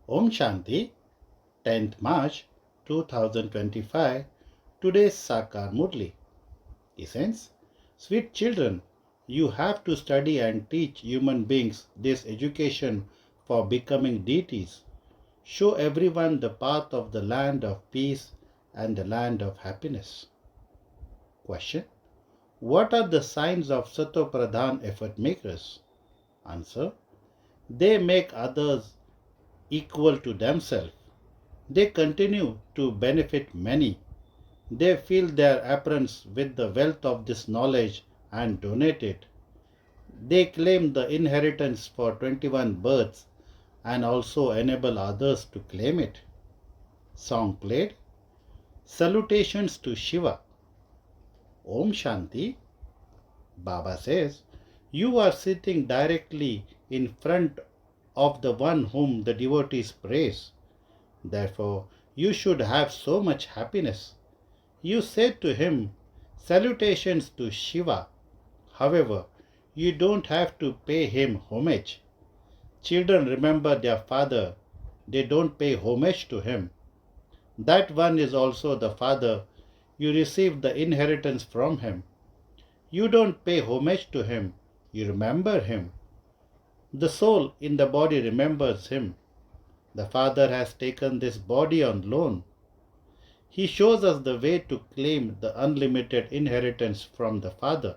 Om Shanti, 10th March 2025. Today's Sakar Murli. Essence: Sweet children, you have to study and teach human beings this education for becoming deities. Show everyone the path of the land of peace and the land of happiness. Question: What are the signs of Satopradhan effort makers? Answer: They make others equal to themselves. They continue to benefit many. They fill their aprons with the wealth of this knowledge and donate it. They claim the inheritance for 21 births and also enable others to claim it. Song played. Salutations to Shiva. Om Shanti. Baba says, you are sitting directly in front of the one whom the devotees praise. Therefore, you should have so much happiness. You said to him, salutations to Shiva. However, you don't have to pay him homage. Children remember their father. They don't pay homage to him. That one is also the father. You receive the inheritance from him. You don't pay homage to him. You remember him. The soul in the body remembers him. The father has taken this body on loan. He shows us the way to claim the unlimited inheritance from the Father.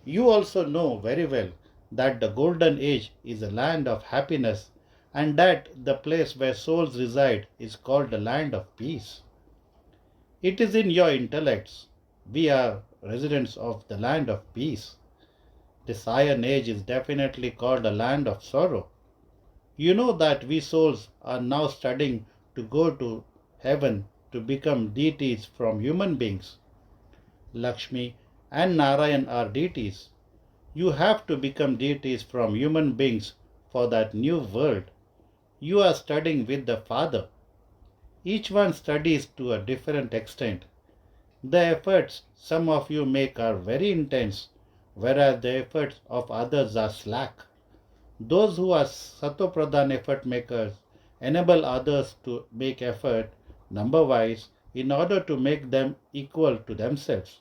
You also know very well that the golden age is a land of happiness and that the place where souls reside is called the land of peace. It is in your intellects. We are residents of the land of peace. This iron age is definitely called a land of sorrow. You know that we souls are now studying to go to heaven to become deities from human beings. Lakshmi and Narayan are deities. You have to become deities from human beings for that new world. You are studying with the Father. Each one studies to a different extent. The efforts some of you make are very intense, whereas the efforts of others are slack. Those who are Satopradhan effort makers enable others to make effort number wise in order to make them equal to themselves.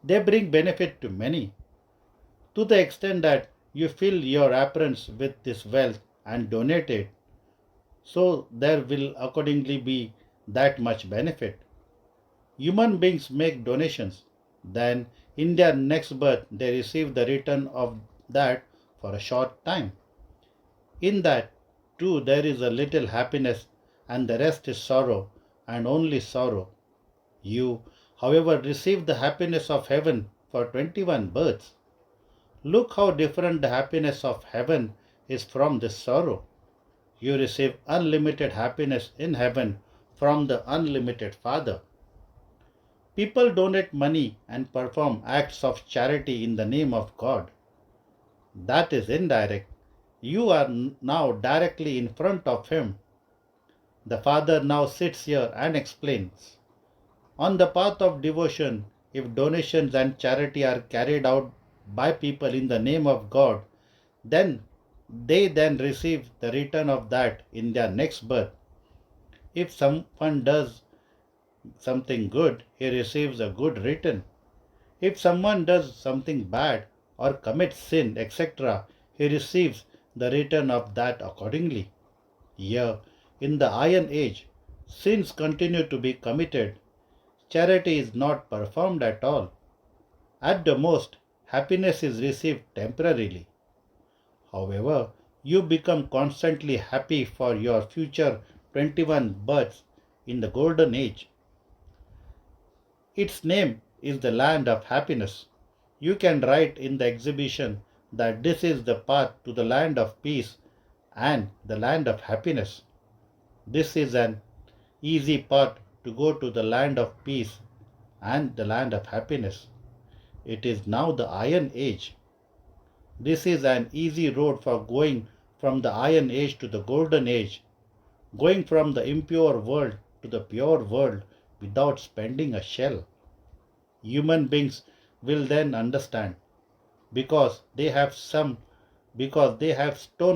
They bring benefit to many, to the extent that you fill your aprons with this wealth and donate it, so there will accordingly be that much benefit. Human beings make donations, then in their next birth they receive the return of that for a short time. In that too there is a little happiness and the rest is sorrow and only sorrow. You, however, receive the happiness of heaven for 21 births. Look how different the happiness of heaven is from this sorrow. You receive unlimited happiness in heaven from the unlimited Father. People donate money and perform acts of charity in the name of God. That is indirect. You are now directly in front of Him. The Father now sits here and explains. On the path of devotion, if donations and charity are carried out by people in the name of God, then they then receive the return of that in their next birth. If someone does something good, he receives a good return. If someone does something bad or commits sin, etc., he receives the return of that accordingly. Here, in the Iron Age, sins continue to be committed. Charity is not performed at all. At the most, happiness is received temporarily. However, you become constantly happy for your future 21 births in the Golden Age. Its name is the land of happiness. You can write in the exhibition that this is the path to the land of peace and the land of happiness. This is an easy path to go to the land of peace and the land of happiness. It is now the Iron Age. This is an easy road for going from the Iron Age to the Golden Age, going from the impure world to the pure world without spending a shell. Human beings will then understand because they have stone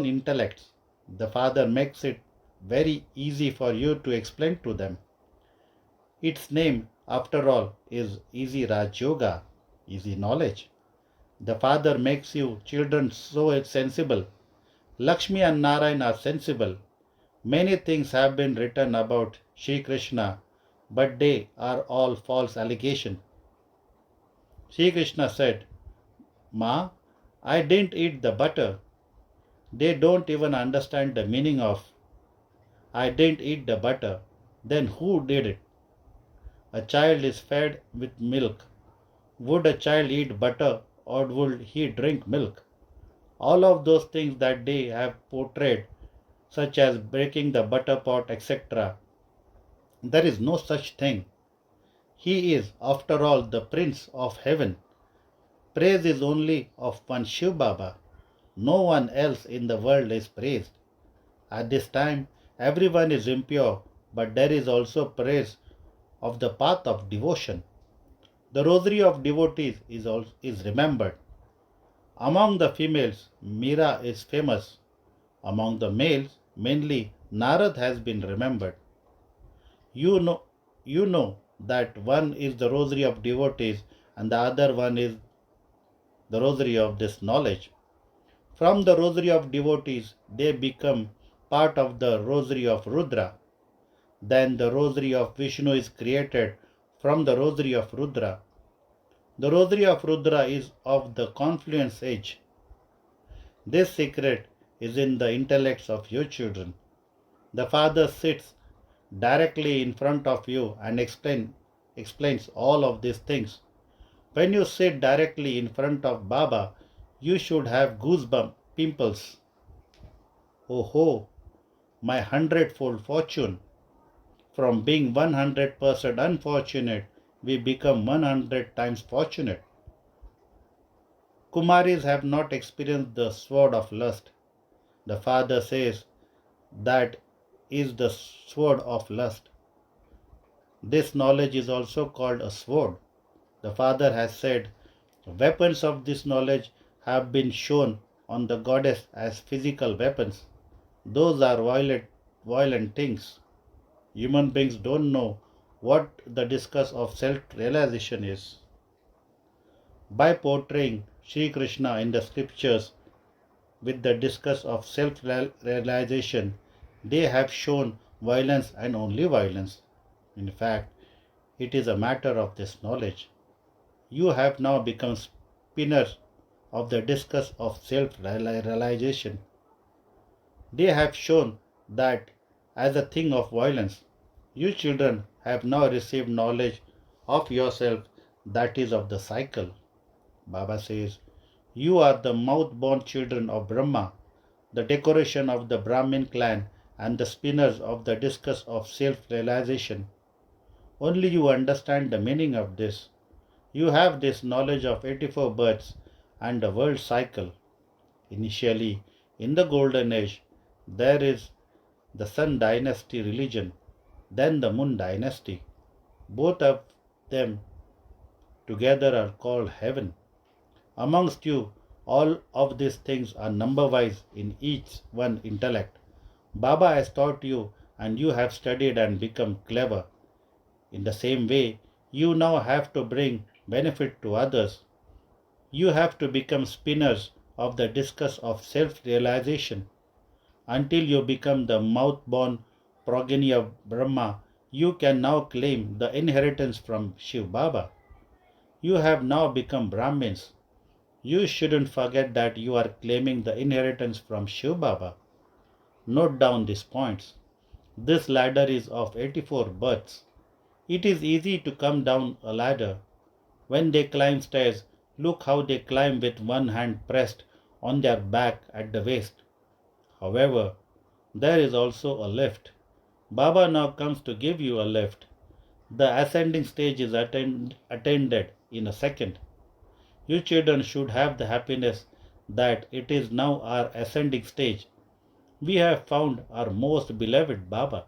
intellects. The Father makes it very easy for you to explain to them. Its name, after all, is Easy Raj Yoga, easy knowledge. The Father makes you children so sensible. Lakshmi and Narayan are sensible. Many things have been written about Sri Krishna, but they are all false allegations. Sri Krishna said, Ma, I didn't eat the butter. They don't even understand the meaning of I didn't eat the butter. Then who did it? A child is fed with milk. Would a child eat butter or would he drink milk? All of those things that they have portrayed, such as breaking the butter pot, etc., there is no such thing. He is, after all, the Prince of Heaven. Praise is only of one Shiv Baba. No one else in the world is praised. At this time, everyone is impure, but there is also praise of the path of devotion. The rosary of devotees is remembered. Among the females, Meera is famous. Among the males, mainly Narad has been remembered. You know, you know that one is the rosary of devotees and the other one is the rosary of this knowledge. From the rosary of devotees, they become part of the rosary of Rudra. Then the rosary of Vishnu is created from the rosary of Rudra. The rosary of Rudra is of the confluence age. This secret is in the intellects of your children. The Father sits directly in front of you and explains all of these things. When you sit directly in front of Baba, you should have goosebump pimples. Oh ho, my hundredfold fortune. From being 100% unfortunate, we become 100 times fortunate. Kumaris have not experienced the sword of lust. The Father says that is the sword of lust. This knowledge is also called a sword. The Father has said, weapons of this knowledge have been shown on the goddess as physical weapons. Those are violent things. Human beings don't know what the discuss of self-realization is. By portraying Sri Krishna in the scriptures with the discuss of self-realization, they have shown violence and only violence. In fact, it is a matter of this knowledge. You have now become spinners of the discuss of self-realization. They have shown that as a thing of violence. You children have now received knowledge of yourself that is of the cycle. Baba says, you are the mouth-born children of Brahma, the decoration of the Brahmin clan and the spinners of the discus of self-realization. Only you understand the meaning of this. You have this knowledge of 84 births and the world cycle. Initially, in the golden age, there is the Sun dynasty religion, then the Moon dynasty. Both of them together are called heaven. Amongst you, all of these things are number wise in each one intellect. Baba has taught you and you have studied and become clever. In the same way, you now have to bring benefit to others. You have to become spinners of the discus of self-realization. Until you become the mouth-born progeny of Brahma, you can now claim the inheritance from Shiv Baba. You have now become Brahmins. You shouldn't forget that you are claiming the inheritance from Shiv Baba. Note down these points. This ladder is of 84 births. It is easy to come down a ladder. When they climb stairs, look how they climb with one hand pressed on their back at the waist. However, there is also a lift. Baba now comes to give you a lift. The ascending stage is attended in a second. You children should have the happiness that it is now our ascending stage. We have found our most beloved Baba.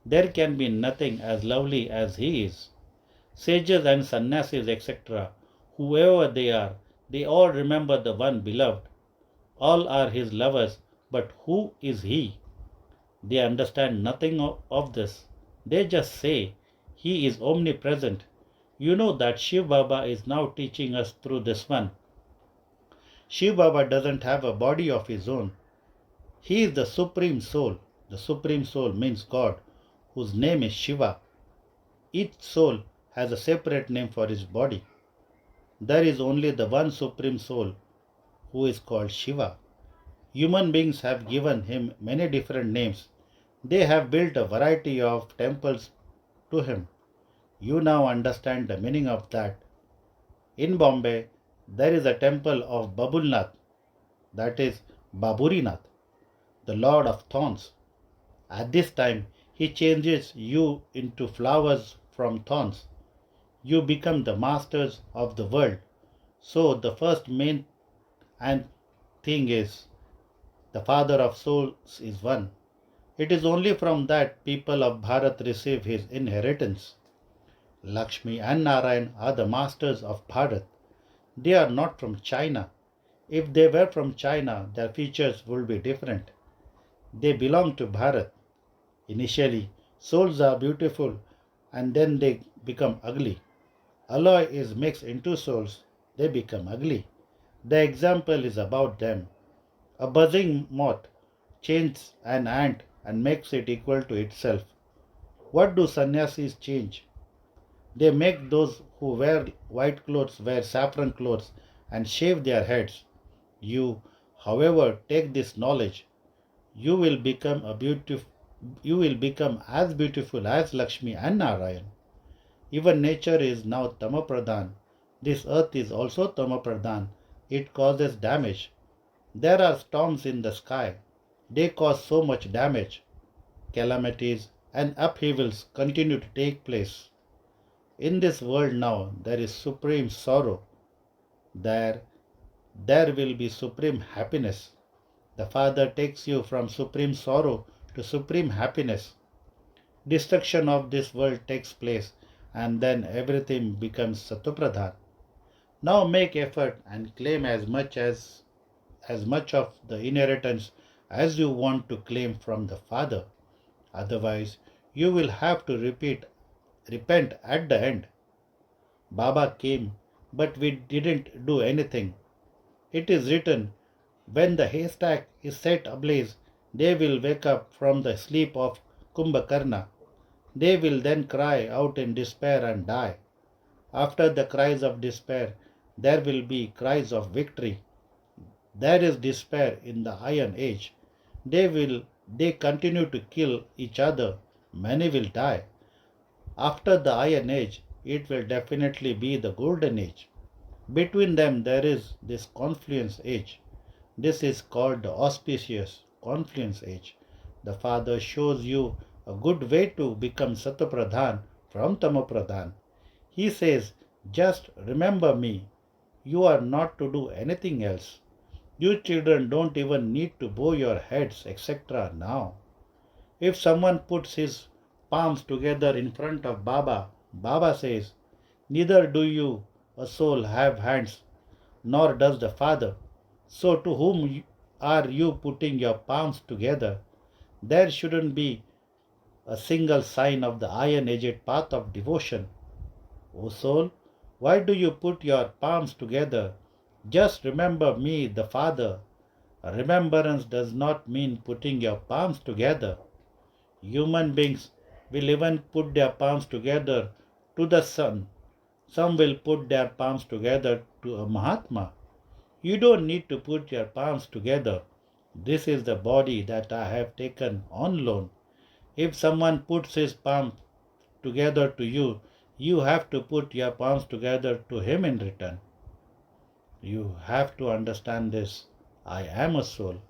There can be nothing as lovely as he is. Sages and sannyasis, etc., whoever they are, they all remember the one beloved. All are his lovers But who is he? They understand nothing of this. They just say, he is omnipresent. You know that Shiv Baba is now teaching us through this one. Shiv Baba doesn't have a body of his own. He is the Supreme Soul. The Supreme Soul means God, whose name is Shiva. Each soul has a separate name for his body. There is only the one Supreme Soul who is called Shiva. Human beings have given him many different names. They have built a variety of temples to him. You now understand the meaning of that. In Bombay, there is a temple of Babulnath, that is Baburinath, the Lord of Thorns. At this time, he changes you into flowers from thorns. You become the masters of the world. So the first main and thing is the Father of souls is one. It is only from that people of Bharat receive his inheritance. Lakshmi and Narayan are the masters of Bharat. They are not from China. If they were from China, their features would be different. They belong to Bharat. Initially, souls are beautiful and then they become ugly. Alloy is mixed into souls, they become ugly. The example is about them. A buzzing moth changes an ant and makes it equal to itself. What do sannyasis change? They make those who wear white clothes wear saffron clothes and shave their heads. You, however, take this knowledge. You will become as beautiful as Lakshmi and Narayan. Even nature is now Tamapradhan. This earth is also Tamapradhan. It causes damage. There are storms in the sky. They cause so much damage. Calamities and upheavals continue to take place. In this world now there is supreme sorrow. There, there will be supreme happiness. The Father takes you from supreme sorrow to supreme happiness. Destruction of this world takes place and then everything becomes Satupradhan. Now make effort and claim as much of the inheritance as you want to claim from the Father. Otherwise, you will have to repent at the end. Baba came, but we didn't do anything. It is written, when the haystack is set ablaze, they will wake up from the sleep of Kumbhakarna. They will then cry out in despair and die. After the cries of despair, there will be cries of victory. There is despair in the Iron Age. They continue to kill each other. Many will die. After the Iron Age, it will definitely be the Golden Age. Between them there is this Confluence Age. This is called the auspicious Confluence Age. The Father shows you a good way to become Satapradhan from Tamapradhan. He says, just remember me. You are not to do anything else. You children don't even need to bow your heads, etc. now. If someone puts his palms together in front of Baba, Baba says, neither do you, a soul, have hands, nor does the Father. So to whom are you putting your palms together? There shouldn't be a single sign of the iron-edged path of devotion. O soul, why do you put your palms together? Just remember me, the Father. Remembrance does not mean putting your palms together. Human beings will even put their palms together to the sun. Some will put their palms together to a Mahatma. You don't need to put your palms together. This is the body that I have taken on loan. If someone puts his palm together to you, you have to put your palms together to him in return. You have to understand this. I am a soul.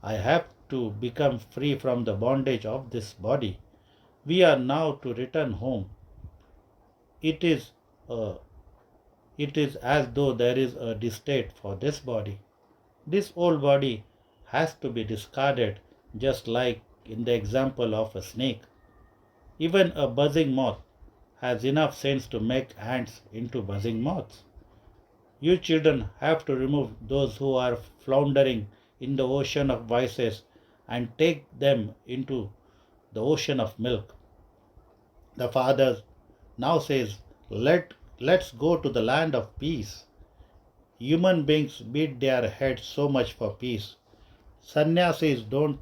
I have to become free from the bondage of this body. We are now to return home. It is a It is as though there is a estate for this body. This old body has to be discarded, just like in the example of a snake. Even a buzzing moth has enough sense to make ants into buzzing moths. You children have to remove those who are floundering in the ocean of vices and take them into the ocean of milk. The father now says, let's go to the land of peace. Human beings beat their heads so much for peace. Sannyasis don't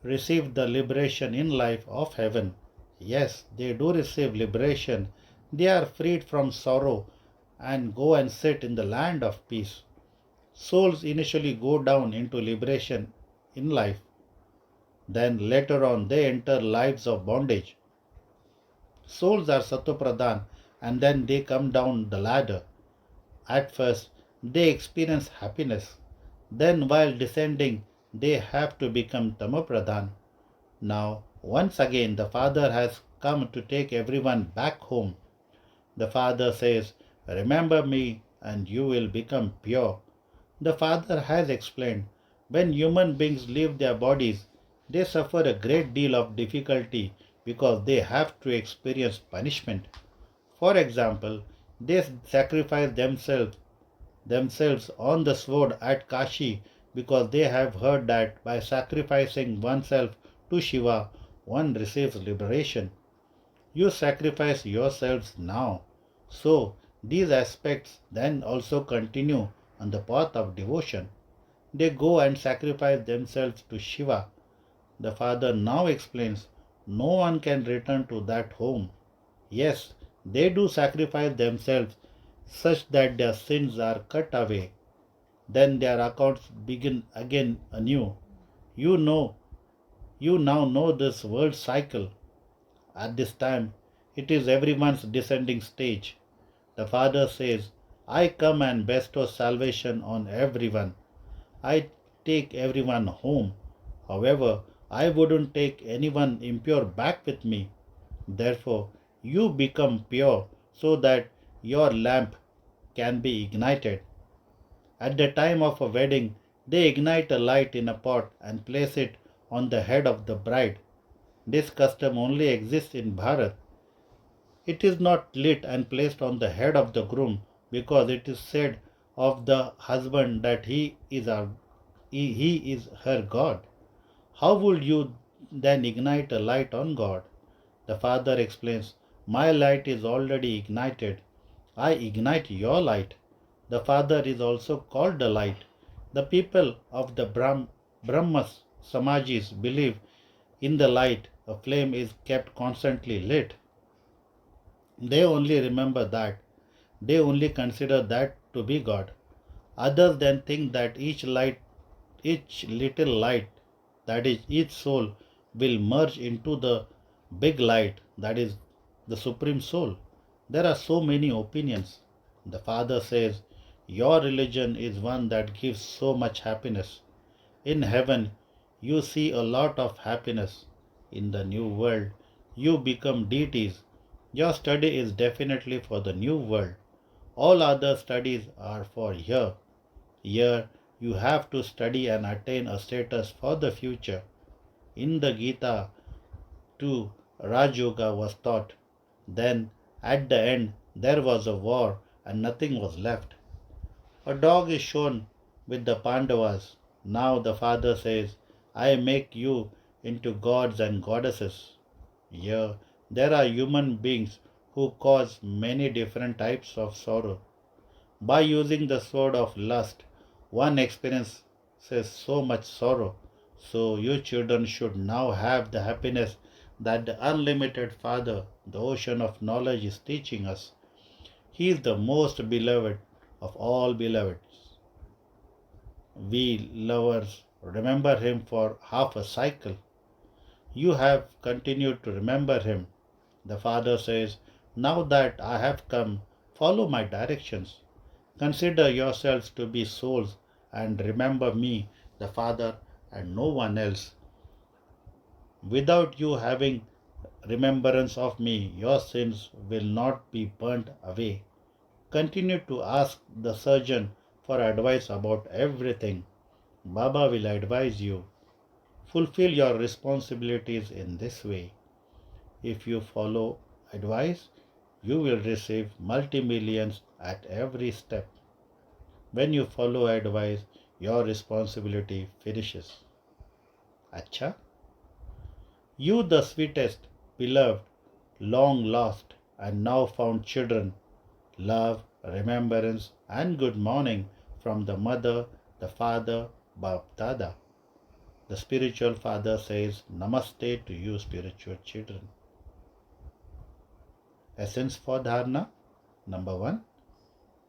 receive the liberation in life of heaven. Yes, they do receive liberation. They are freed from sorrow and go and sit in the land of peace. Souls initially go down into liberation in life. Then later on they enter lives of bondage. Souls are Satopradhan and then they come down the ladder. At first they experience happiness. Then while descending they have to become Tamopradhan. Now once again the Father has come to take everyone back home. The Father says, remember me and you will become pure. The Father has explained, when human beings leave their bodies, they suffer a great deal of difficulty because they have to experience punishment. For example, they sacrifice themselves on the sword at Kashi because they have heard that by sacrificing oneself to Shiva, one receives liberation. You sacrifice yourselves now. So, these aspects then also continue on the path of devotion. They go and sacrifice themselves to Shiva. The father now explains no one can return to that home. Yes, they do sacrifice themselves such that their sins are cut away. Then their accounts begin again anew. You know, you now know this world cycle. At this time, it is everyone's descending stage. The Father says, I come and bestow salvation on everyone. I take everyone home. However, I wouldn't take anyone impure back with me. Therefore, you become pure so that your lamp can be ignited. At the time of a wedding, they ignite a light in a pot and place it on the head of the bride. This custom only exists in Bharat. It is not lit and placed on the head of the groom because it is said of the husband that he is her God. How would you then ignite a light on God? The Father explains, my light is already ignited. I ignite your light. The Father is also called the light. The people of the Brahmas Samajis believe in the light. A flame is kept constantly lit. They only remember that. They only consider that to be God. Others then think that each little light, that is, each soul, will merge into the big light, that is, the Supreme Soul. There are so many opinions. The Father says, your religion is one that gives so much happiness. In heaven, you see a lot of happiness. In the new world, you become deities. Your study is definitely for the new world. All other studies are for here. Here, you have to study and attain a status for the future. In the Gita, too, Raj Yoga was taught. Then, at the end, there was a war and nothing was left. A dog is shown with the Pandavas. Now the father says, I make you into gods and goddesses. Here, there are human beings who cause many different types of sorrow. By using the sword of lust, one experiences so much sorrow. So you children should now have the happiness that the unlimited Father, the ocean of knowledge, is teaching us. He is the most beloved of all beloveds. We lovers remember him for half a cycle. You have continued to remember him. The Father says, now that I have come, follow my directions. Consider yourselves to be souls and remember me, the Father, and no one else. Without you having remembrance of me, your sins will not be burnt away. Continue to ask the surgeon for advice about everything. Baba will advise you. Fulfill your responsibilities in this way. If you follow advice, you will receive multi-millions at every step. When you follow advice, your responsibility finishes. Acha? You, the sweetest, beloved, long lost, and now found children, love, remembrance, and good morning from the mother, the father, Bap Dada. The spiritual father says, Namaste to you, spiritual children. Essence for Dharana. Number 1.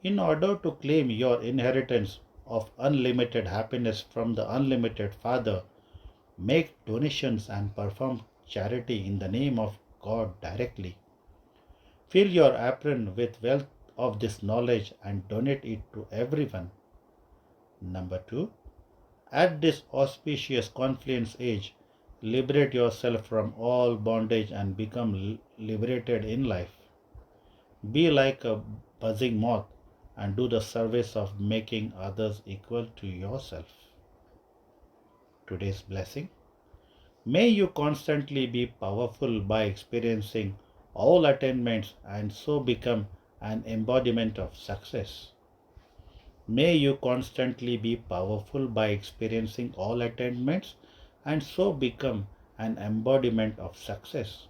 In order to claim your inheritance of unlimited happiness from the unlimited Father, make donations and perform charity in the name of God directly. Fill your apron with wealth of this knowledge and donate it to everyone. Number 2. At this auspicious confluence age, liberate yourself from all bondage and become liberated in life. Be like a buzzing moth and do the service of making others equal to yourself. Today's blessing. May you constantly be powerful by experiencing all attainments and so become an embodiment of success. May you constantly be powerful by experiencing all attainments and so become an embodiment of success.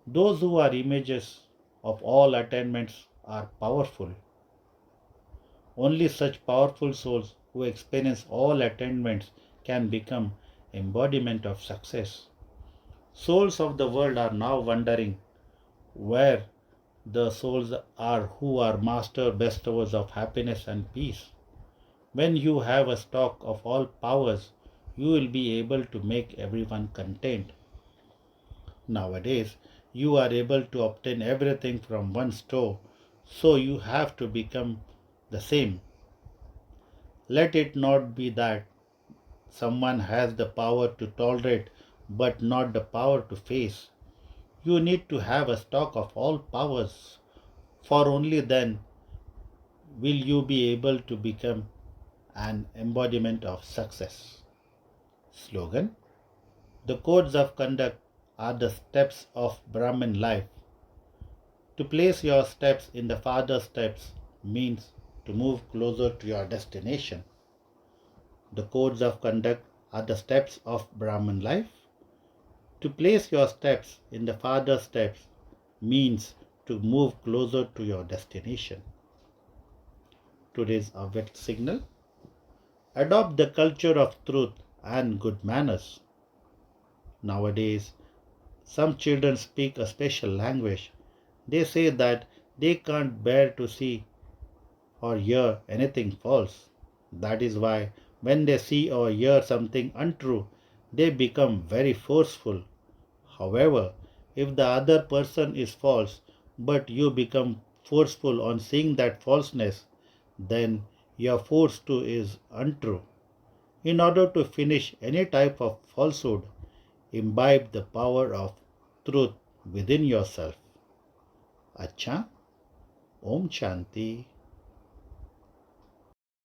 Those who are images of all attainments are powerful. Only such powerful souls who experience all attainments can become embodiment of success. Souls of the world are now wondering where the souls are who are master bestowers of happiness and peace. When you have a stock of all powers, you will be able to make everyone content. Nowadays, you are able to obtain everything from one store, so you have to become the same. Let it not be that someone has the power to tolerate but not the power to face. You need to have a stock of all powers, for only then will you be able to become an embodiment of success. Slogan. The codes of conduct are the steps of Brahmin life. To place your steps in the Father's steps means to move closer to your destination. The codes of conduct are the steps of Brahmin life. To place your steps in the Father's steps means to move closer to your destination. Today's Avyakt signal. Adopt the culture of truth and good manners. Nowadays, some children speak a special language. They say that they can't bear to see or hear anything false. That is why when they see or hear something untrue, they become very forceful. However, if the other person is false, but you become forceful on seeing that falseness, then your force too is untrue. In order to finish any type of falsehood, imbibe the power of truth within yourself. Acha, Om Shanti.